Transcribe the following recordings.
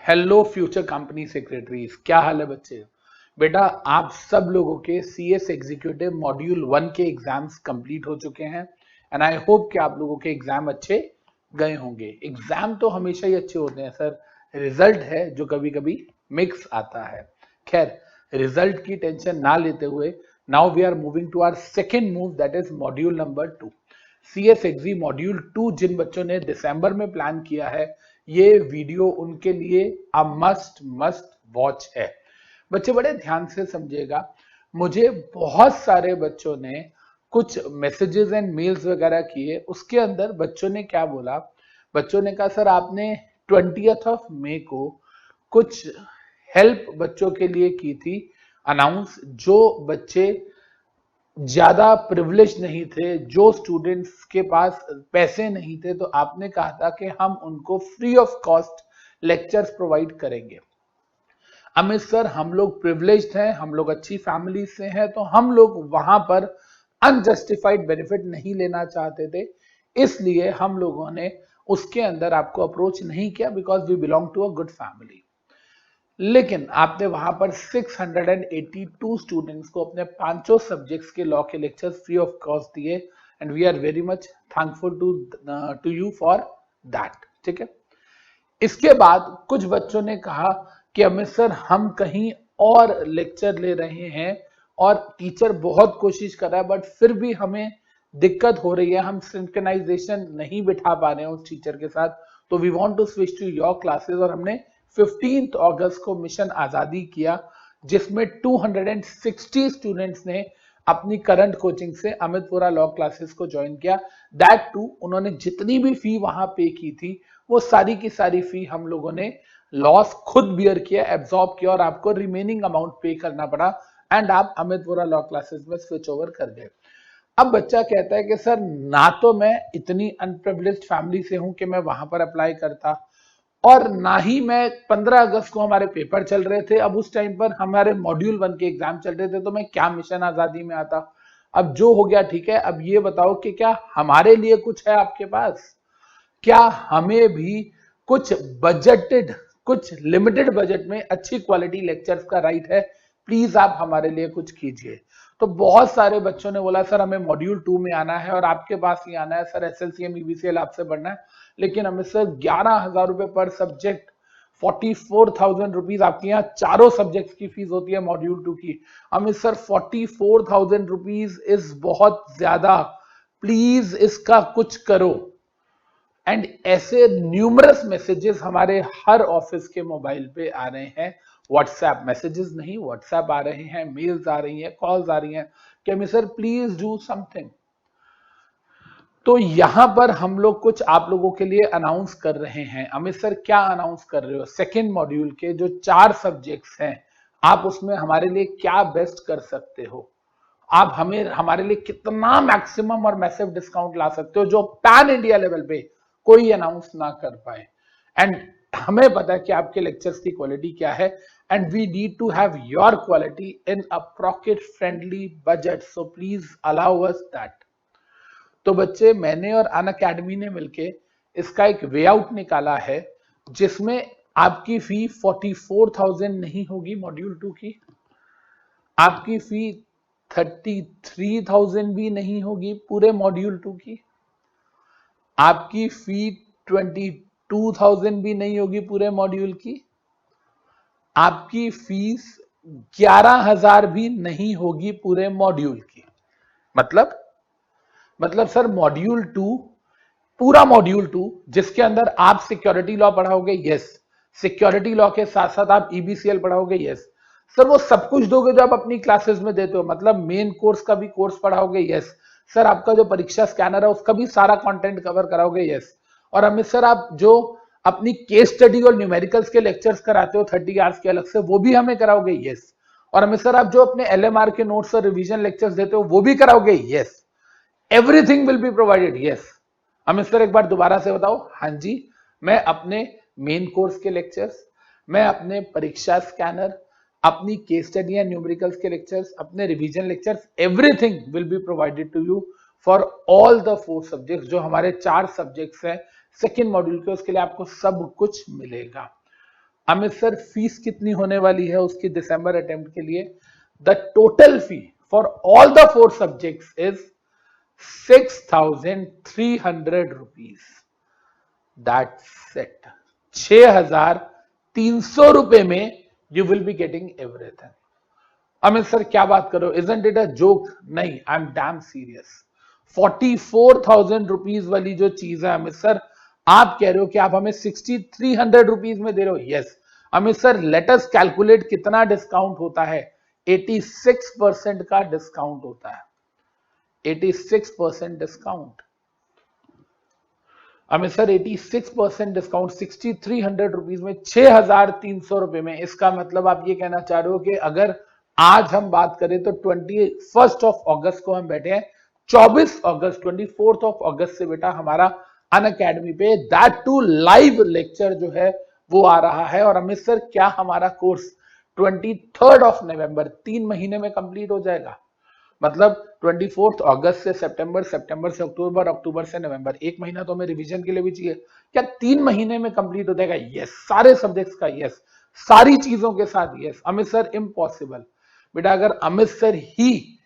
Hello future company secretaries, क्या हाल है बच्चे। बेटा, आप सब लोगों के सीएस एग्जीक्यूटिव मॉड्यूल 1 के एग्जाम्स कंप्लीट हो चुके हैं एंड आई होप कि आप लोगों के एग्जाम अच्छे गए होंगे। एग्जाम तो हमेशा ही अच्छे होते हैं सर, रिजल्ट है जो कभी कभी मिक्स आता है। खैर, रिजल्ट की टेंशन ना लेते हुए now we are moving to our second move, that is module number 2। CS एग्जी मॉड्यूल 2 जिन बच्चों ने दिसंबर में प्लान किया है, ये वीडियो उनके लिए अ मस्ट मस्ट वॉच है। बच्चे बड़े ध्यान से समझिएगा। मुझे बहुत सारे बच्चों ने कुछ मैसेजेस एंड मेल्स वगैरह किए, उसके अंदर बच्चों ने क्या बोला, बच्चों ने कहा सर आपने 20th ऑफ मई को कुछ हेल्प बच्चों के लिए की थी अनाउंस, जो बच्चे ज्यादा प्रिविलेज नहीं थे, जो स्टूडेंट्स के पास पैसे नहीं थे, तो आपने कहा था कि हम उनको free of cost lectures provide करेंगे। अमित सर, हम लोग प्रिविलेज्ड हैं, हम लोग अच्छी फैमिली से हैं, तो हम लोग वहां पर अनजस्टिफाइड बेनिफिट नहीं लेना चाहते थे, इसलिए हम लोगों ने उसके अंदर आपको अप्रोच नहीं किया because we belong to a good family. लेकिन आपने वहां पर 682 स्टूडेंट्स को अपने पांचों सब्जेक्ट्स के लॉ के लेक्चर्स फ्री ऑफ कॉस्ट दिए and we are very much thankful to you for that. ठीक है, इसके बाद कुछ बच्चों ने कहा कि अमित सर हम कहीं और लेक्चर ले रहे हैं और टीचर बहुत कोशिश कर रहा है बट फिर भी हमें दिक्कत हो रही है, हम सिंक्रोनाइजेशन नहीं बिठा पा रहे हैं उस टीचर के साथ, तो we want to switch to your classes. और हमने 15 अगस्त को मिशन आजादी किया, जिसमें 260 स्टूडेंट्स ने अपनी करंट कोचिंग से अमितपुरा लॉ क्लासेस को ज्वाइन किया। दैट टू उन्होंने जितनी भी फी वहां पे की थी, वो सारी की सारी फी हम लोगों ने लॉस खुद बियर किया, एब्जॉर्ब किया और आपको रिमेनिंग अमाउंट पे करना पड़ा एंड आप अमितपुरा लॉ क्लासेस में स्विच ओवर कर गए। अब बच्चा कहता है कि सर ना तो मैं इतनी अनप्रिविलेज्ड फैमिली से हूं कि मैं वहां पर अप्लाई करता, और ना ही मैं 15 अगस्त को हमारे पेपर चल रहे थे, अब उस टाइम पर हमारे मॉड्यूल 1 के एग्जाम चल रहे थे, तो मैं क्या मिशन आजादी में आता। अब जो हो गया ठीक है, अब ये बताओ कि क्या हमारे लिए कुछ है आपके पास, क्या हमें भी कुछ बजटेड, कुछ लिमिटेड बजट में अच्छी क्वालिटी लेक्चर्स का राइट है, प्लीज आप हमारे लिए कुछ कीजिए। तो बहुत सारे बच्चों ने बोला सर हमें मॉड्यूल 2 में आना है और आपके पास ही आना है सर, एसएलसीएम ईबीसीएल आपसे पढ़ना है, लेकिन हमें सर 11,000 रुपए पर सब्जेक्ट, 44,000 रुपीज आपके यहाँ चारों सब्जेक्ट्स की फीस होती है मॉड्यूल 2 की। हमें सर 44,000 रुपीज इज बहुत ज्यादा, प्लीज इसका कुछ करो। एंड ऐसे न्यूमरस मैसेजेस हमारे हर ऑफिस के मोबाइल पे आ रहे हैं, व्हाट्सएप मैसेजेस नहीं, व्हाट्सएप आ रहे हैं, मेल्स आ रही हैं, कॉल्स आ रही हैं कि Amit sir please do something. तो यहां पर हम लोग कुछ आप लोगों के लिए अनाउंस कर रहे हैं। अमित सर क्या अनाउंस कर रहे हो? सेकेंड मॉड्यूल के जो 4 सब्जेक्ट्स हैं, आप उसमें हमारे लिए क्या बेस्ट कर सकते हो, आप हमें हमारे लिए कितना मैक्सिमम और मैसिव डिस्काउंट ला सकते हो जो पैन इंडिया लेवल पे कोई अनाउंस ना कर पाए। एंड हमें पता है कि आपके लेक्चर्स की क्वालिटी क्या है and we need to have your quality in a pocket friendly budget, so please allow us that. तो बच्चे, मैंने और अन अकेडमी ने मिलके इसका एक वे आउट निकाला है, जिसमें आपकी फी 44,000 नहीं होगी मॉड्यूल 2 की, आपकी फी 33,000 भी नहीं होगी पूरे मॉड्यूल 2 की, आपकी फी 22,000 भी नहीं होगी पूरे मॉड्यूल की, आपकी फीस 11,000 भी नहीं होगी पूरे मॉड्यूल की। मतलब सर मॉड्यूल 2, पूरा मॉड्यूल 2 जिसके अंदर आप सिक्योरिटी लॉ पढ़ाओगे, यस, सिक्योरिटी लॉ के साथ साथ आप ईबीसीएल पढ़ाओगे, यस सर, वो सब कुछ दोगे जो आप अपनी क्लासेस में देते हो, मतलब मेन कोर्स का भी कोर्स पढ़ाओगे, यस सर, आपका जो परीक्षा स्कैनर है उसका भी सारा कंटेंट कवर कराओगे, यस, और अमित सर आप जो अपनी केस स्टडी और न्यूमेरिकल्स के लेक्चर्स कराते हो 30 आवर्स के अलग से, वो भी हमें कराओगे, यस, और अमित सर आप जो अपने एलएमआर के नोट्स और रिवीजन लेक्चर्स देते हो वो भी कराओगे, yes, everything will be provided, yes. Amit sir एक बार दोबारा से बताओ। हाँ जी, मैं अपने मेन कोर्स के लेक्चर्स, मैं अपने परीक्षा स्कैनर, अपनी केस स्टडी एंड न्यूमेरिकल्स के लेक्चर्स, अपने revision lectures, everything will be provided to you for all the 4 subjects, जो हमारे 4 सब्जेक्ट्स हैं सेकेंड मॉड्यूल के, उसके लिए आपको सब कुछ मिलेगा। अमित सर फीस कितनी होने वाली है उसकी दिसंबर अटेम्प्ट के लिए? The total fee for all the 4 subjects is 6,300 rupees. That's it. 6,300 रुपए में you will be getting everything. Amit sir क्या बात करो, इजंट इट अ जोक? नहीं, I am damn serious. 44,000 rupees वाली जो चीज है अमित सर, आप कह रहे हो कि आप हमें 6,300 रुपीज में दे रहे हो? Yes Amit sir, let us calculate कितना डिस्काउंट होता है। 86% का डिस्काउंट होता है, 86% discount. Amit sir 86% discount 6,300 rupees में 6,300 रुपए में, इसका मतलब आप ये कहना चाह रहे हो कि अगर आज हम बात करें तो 21 अगस्त को हम बैठे हैं, 24 अगस्त 24 अगस्त से बेटा हमारा अनअकैडमी पे दैट टू लाइव लेक्चर जो है वो आ रहा है। और अमित सर क्या हमारा कोर्स 23 नवंबर 3 महीने में कंप्लीट हो जाएगा? मतलब 24 अगस्त से सितंबर, सितंबर से अक्टूबर, अक्टूबर से नवंबर, 1 महीना तो हमें रिवीजन के लिए भी चाहिए। क्या 3 महीने में कंप्लीट हो जाएगा? यस। सारे सब्जेक्ट्स का यस, सारी चीजों के साथ यस। Amit sir impossible. बेटा अगर अमित सर ही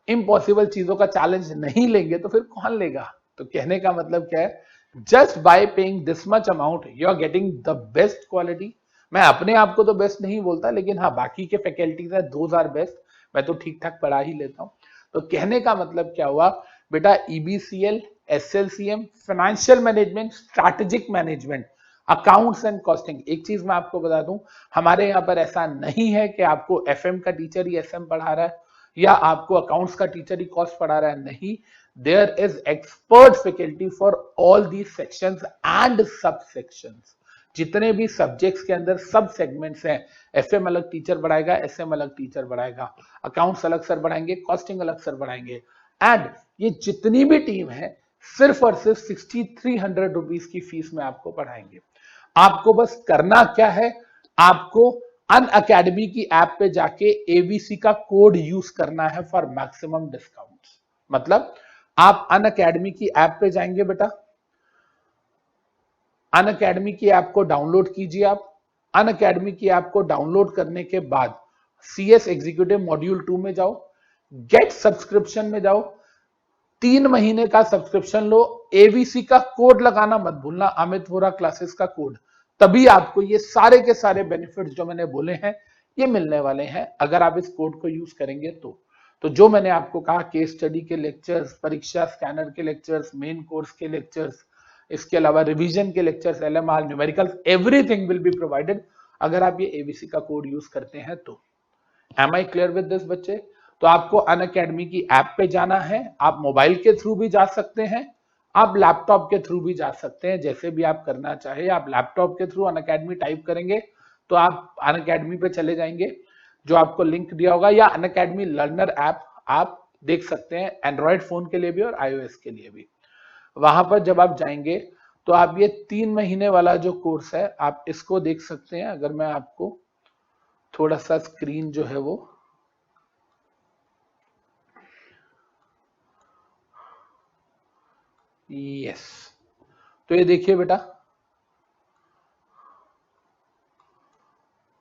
इम्पॉसिबल चीजों का चैलेंज नहीं लेंगे तो फिर कौन लेगा? तो कहने का मतलब क्या है, just by paying this much amount you are getting the best quality. मैं अपने आप को तो बेस्ट नहीं बोलता, लेकिन हाँ बाकी के फैकल्टीज है दोज आर बेस्ट, मैं तो ठीक ठाक पढ़ा ही लेता हूं। तो कहने का मतलब क्या हुआ बेटा, EBCL, SLCM, financial management, strategic management, accounts and costing. एक चीज मैं आपको बता दूं, हमारे यहाँ पर ऐसा नहीं है कि आपको एफएम का टीचर ही एसएम पढ़ा रहा है या आपको अकाउंट्स का टीचर ही कॉस्ट पढ़ा रहा है, नहीं। There is expert faculty for all the sections and sub sections. जितने भी सब्जेक्ट्स के अंदर सब सेगमेंट्स हैं, एफएम अलग टीचर बढ़ाएगा, एसएम अलग टीचर बढ़ाएगा, अकाउंट्स अलग सर बढ़ाएंगे, कॉस्टिंग अलग सर बढ़ाएंगे। एंड ये जितनी भी टीम है सिर्फ और सिर्फ 6,300 रुपीज की फीस में आपको पढ़ाएंगे। आपको बस करना क्या है, आपको अनअकैडमी की ऐप पे जाके एबीसी का कोड यूज करना है फॉर मैक्सिमम डिस्काउंट। मतलब आप अनअकैडमी की ऐप पे जाएंगे बेटा, अनअकैडमी की ऐप को डाउनलोड कीजिए। आप अनअकैडमी की ऐप को डाउनलोड करने के बाद सीएस एग्जीक्यूटिव मॉड्यूल 2 में जाओ, गेट सब्सक्रिप्शन में जाओ, 3 महीने का सब्सक्रिप्शन लो, एबीसी का कोड लगाना मत भूलना, अमित वोरा क्लासेस का कोड, तभी आपको ये सारे के सारे बेनिफिट्स जो मैंने बोले हैं ये मिलने वाले हैं अगर आप इस कोड को यूज करेंगे तो जो मैंने आपको कहा, केस स्टडी के लेक्चर्स, परीक्षा स्कैनर के लेक्चर्स, मेन कोर्स के लेक्चर्स, इसके अलावा रिवीजन के lectures, LMR, numericals, everything will be provided अगर आप ये एबीसी का कोड यूज करते हैं तो। Am I clear with this बच्चे? तो आपको अनअकैडमी की ऐप पे जाना है, आप मोबाइल के थ्रू भी जा सकते हैं, आप लैपटॉप के थ्रू भी जा सकते हैं, जैसे भी आप करना चाहे। आप लैपटॉप के थ्रू अनअकैडमी टाइप करेंगे तो आप अनअकैडमी पे चले जाएंगे, जो आपको लिंक दिया होगा, या अनअकैडमी लर्नर ऐप आप देख सकते हैं एंड्रॉयड फोन के लिए भी और आईओएस के लिए भी। वहां पर जब आप जाएंगे तो आप ये 3 महीने वाला जो कोर्स है आप इसको देख सकते हैं। अगर मैं आपको थोड़ा सा स्क्रीन जो है वो यस, तो ये देखिए बेटा,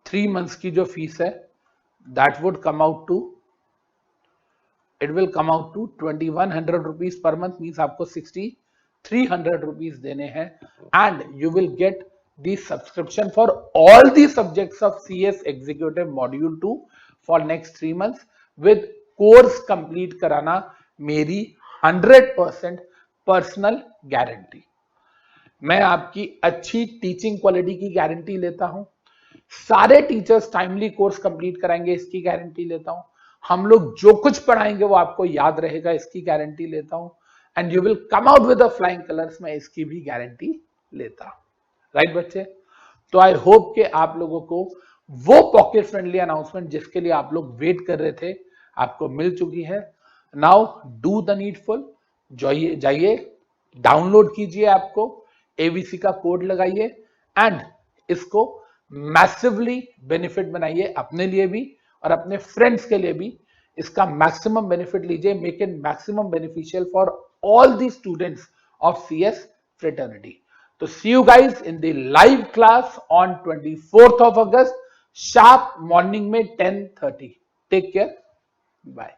3 मंथ्स की जो फीस है that would come out to, it will come out to 2,100 rupees per month, means आपको 6,300 रुपीज देने हैं and you will get the subscription for all the subjects of CS executive module 2 for next 3 months with course complete कराना मेरी 100% personal guarantee. मैं आपकी अच्छी teaching quality की guarantee लेता हूं, सारे टीचर्स टाइमली कोर्स कंप्लीट कराएंगे इसकी गारंटी लेता हूं, हम लोग जो कुछ पढ़ाएंगे वो आपको याद रहेगा इसकी गारंटी लेता हूं, and you will come out with the flying colours, मैं इसकी भी गारंटी लेता हूं। राइट बच्चे? तो आई होप कि आप लोगों को वो पॉकेट फ्रेंडली अनाउंसमेंट जिसके लिए आप लोग वेट कर रहे थे आपको मिल चुकी है। नाउ डू द नीडफुल, जाइए डाउनलोड कीजिए ऐप को, एबीसी का कोड लगाइए एंड इसको मैसिवली बेनिफिट बनाइए अपने लिए भी और अपने फ्रेंड्स के लिए भी। इसका मैक्सिमम बेनिफिट लीजिए, make it maximum beneficial for all the students of CS fraternity. तो see you guys in the live class on 24th of August, sharp morning में 10:30. Take care, bye.